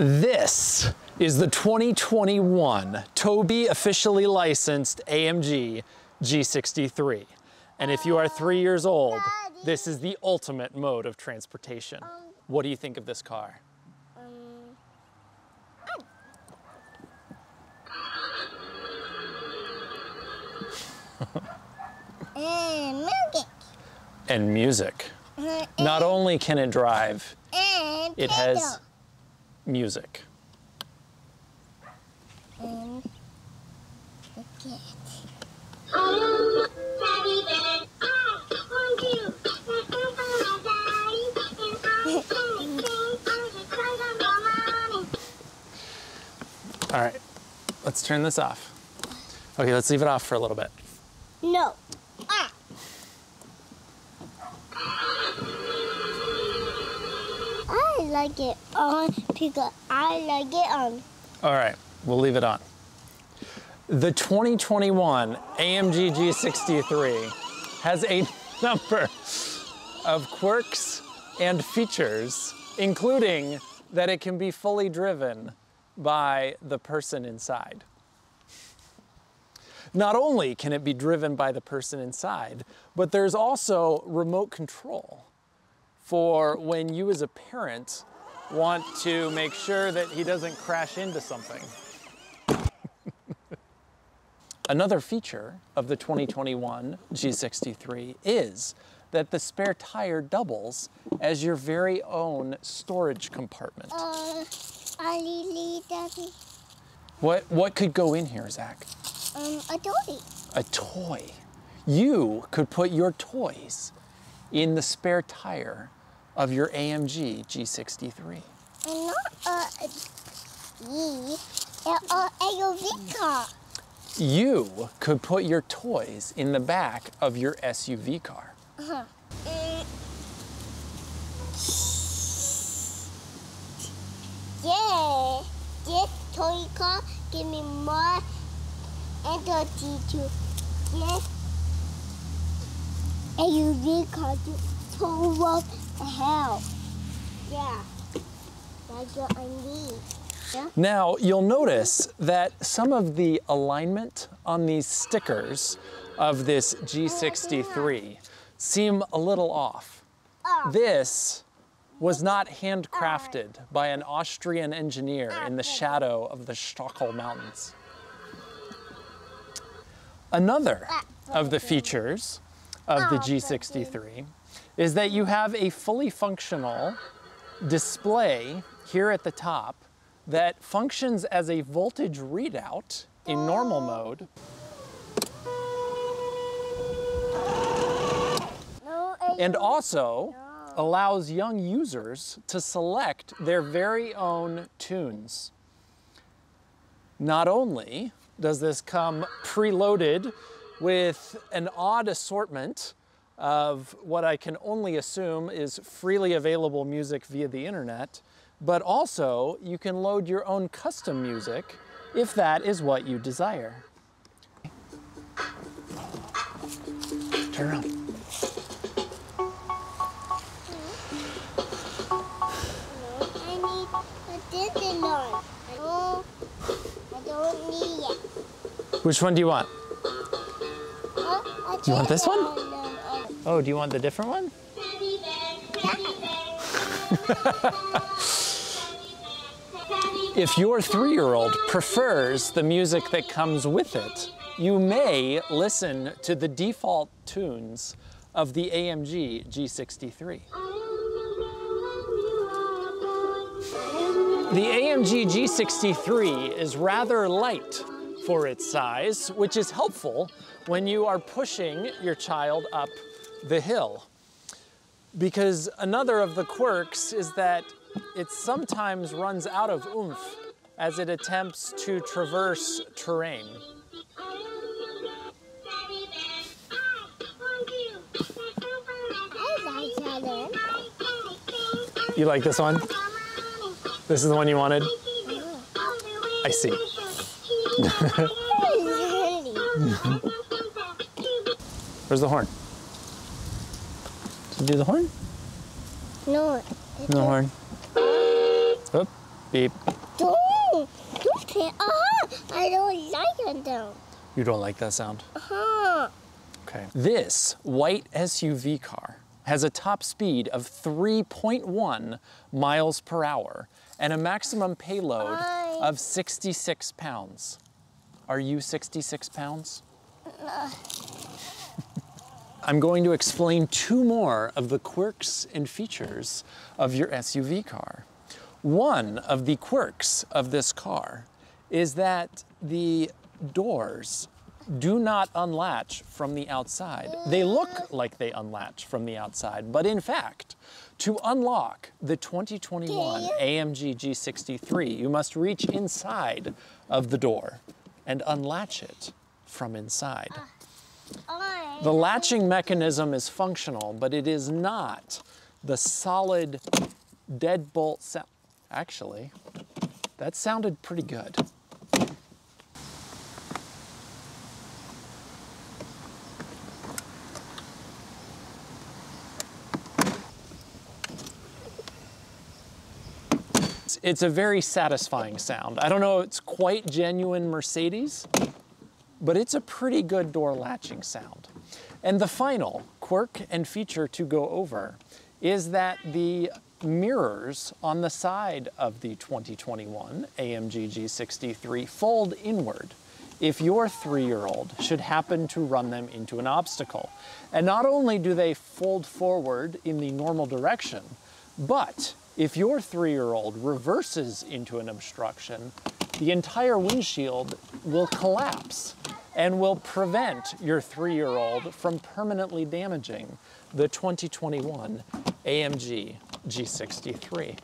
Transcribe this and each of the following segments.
This is the 2021 TOBBI officially licensed AMG G63. And if you are 3 years old, this is the ultimate mode of transportation. What do you think of this car? Music. And music. Not only can it drive, it has music. All right, let's turn this off. Okay, let's leave it off for a little bit. No. I like it on because I like it on. All right, we'll leave it on. The 2021 AMG G63 has a number of quirks and features, including that it can be fully driven by the person inside. Not only can it be driven by the person inside, but there's also remote control for when you as a parent want to make sure that he doesn't crash into something. Another feature of the 2021 G63 is that the spare tire doubles as your very own storage compartment. What could go in here, Zach? A toy. A toy. You could put your toys in the spare tire of your AMG G63. And not a SUV car. You could put your toys in the back of your SUV car. Yeah, this toy car give me more energy to this SUV car to tow the hell. Yeah, that's what I need. Yeah? Now, you'll notice that some of the alignment on these stickers of this G63 seem a little off. This was not handcrafted by an Austrian engineer in the shadow of the Stockholm Mountains. Another of the features of the G63 is that you have a fully functional display here at the top that functions as a voltage readout in normal mode. And also allows young users to select their very own tunes. Not only does this come preloaded with an odd assortment of what I can only assume is freely available music via the internet, but also you can load your own custom music if that is what you desire. Turn around. I don't need it. Which one do you want? Do you want this one? Oh, do you want the different one? If your 3-year-old prefers the music that comes with it, you may listen to the default tunes of the AMG G63. The AMG G63 is rather light for its size, which is helpful when you are pushing your child up the hill. Because another of the quirks is that it sometimes runs out of oomph as it attempts to traverse terrain. You like this one? This is the one you wanted? I see. Where's the horn? Did you do the horn? No. No horn. Oh, Beep. Don't can't. I don't like it though. You don't like that sound? Uh-huh. Okay. This white SUV car has a top speed of 3.1 miles per hour and a maximum payload of 66 pounds. Are you 66 pounds? I'm going to explain 2 more of the quirks and features of your SUV car. One of the quirks of this car is that the doors do not unlatch from the outside. They look like they unlatch from the outside, but in fact, to unlock the 2021 AMG G63, you must reach inside of the door and unlatch it from inside. The latching mechanism is functional, but it is not the solid deadbolt sound. Actually, that sounded pretty good. It's a very satisfying sound. I don't know, it's quite genuine Mercedes, but it's a pretty good door latching sound. And the final quirk and feature to go over is that the mirrors on the side of the 2021 AMG G63 fold inward if your 3-year-old should happen to run them into an obstacle. And not only do they fold forward in the normal direction, but if your 3-year-old reverses into an obstruction, the entire windshield will collapse and will prevent your 3-year-old from permanently damaging the 2021 AMG G63.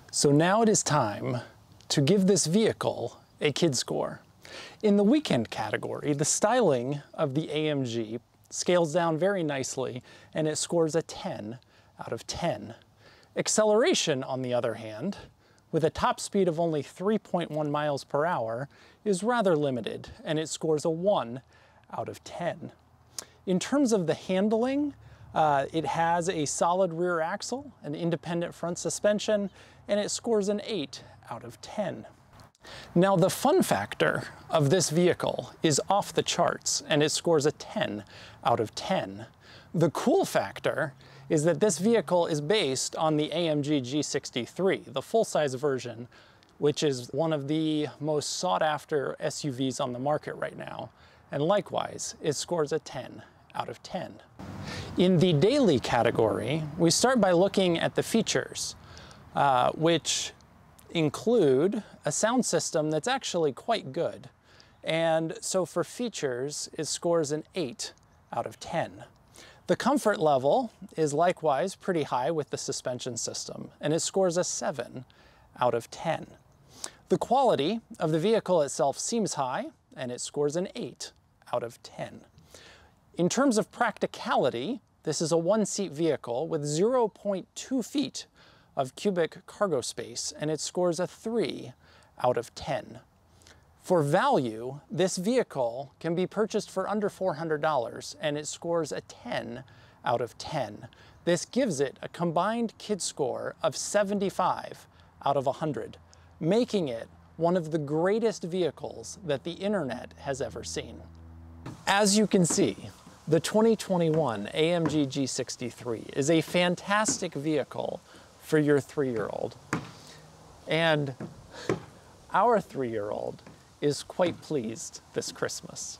So now it is time to give this vehicle a kid score. In the weekend category, the styling of the AMG scales down very nicely and it scores a 10 out of 10. Acceleration, on the other hand, with a top speed of only 3.1 miles per hour, is rather limited and it scores a 1 out of 10. In terms of the handling, it has a solid rear axle, an independent front suspension, and it scores an 8 out of 10. Now the fun factor of this vehicle is off the charts and it scores a 10 out of 10. The cool factor is that this vehicle is based on the AMG G63, the full-size version, which is one of the most sought-after SUVs on the market right now. And likewise, it scores a 10 out of 10. In the daily category, we start by looking at the features, which include a sound system that's actually quite good. And so for features, it scores an 8 out of 10. The comfort level is likewise pretty high with the suspension system, and it scores a 7 out of 10. The quality of the vehicle itself seems high, and it scores an 8 out of 10. In terms of practicality, this is a 1-seat vehicle with 0.2 feet of cubic cargo space, and it scores a 3 out of 10. For value, this vehicle can be purchased for under $400, and it scores a 10 out of 10. This gives it a combined kid score of 75 out of 100, making it one of the greatest vehicles that the internet has ever seen. As you can see, the 2021 AMG G63 is a fantastic vehicle for your 3-year-old. And our 3-year-old is quite pleased this Christmas.